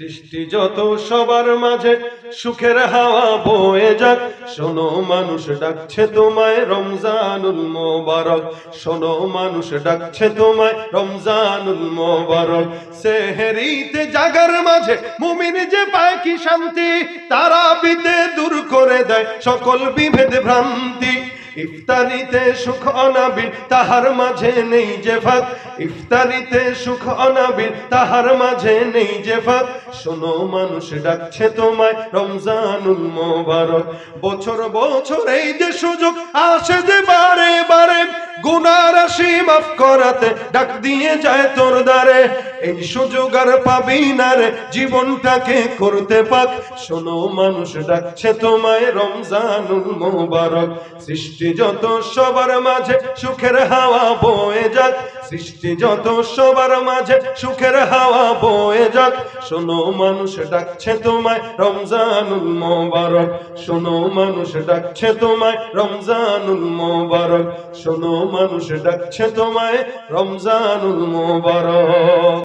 সৃষ্টি যত সবার মাঝে সুখের হাওয়া বয়ে যাক, শোনো মানুষ ডাকছে তোমায় রমজানুল মোবারক। শোনো মানুষ ডাকছে তোমায় রমজানুল মোবারক। সেহরিতে জাগার মাঝে মুমিন যে পায় কি শান্তি, তারাবিতে দূর করে দেয় সকল বিভেদ ভ্রান্তি। ইফতারিতে সুখ অনাবিল তাহার মাঝে নেই যে ফাঁক, ইফতারিতে সুখ অনাবিল তাহার মাঝে নেই যে ফাঁক। শোনো মানুষ ডাকছে তোমায় রমজানুল মোবারক। বছর বছর এই যে সুযোগ আসে যে বারে বারে, গুনাহ রাশি মাফ করাতে ডাক দিয়ে যায় তোর দ্বারে। এই সুযোগ আর পাবি না রে, জীবনটাকে করতে পাক। শোনো মানুষ ডাকছে তোমায় রমজানুল মোবারক। সৃষ্টি যত সবার মাঝে সুখের হাওয়া বয়ে যাক, সৃষ্টি যত সবার মাঝে সুখের হাওয়া বয়ে যাক। শোনো মানুষ ডাকছে তোমায় রমজানুল মোবারক। শোনো মানুষ ডাকছে তোমায় রমজানুল মোবারক। শোনো মানুষ ডাকছে তোমায় রমজানুল মোবারক।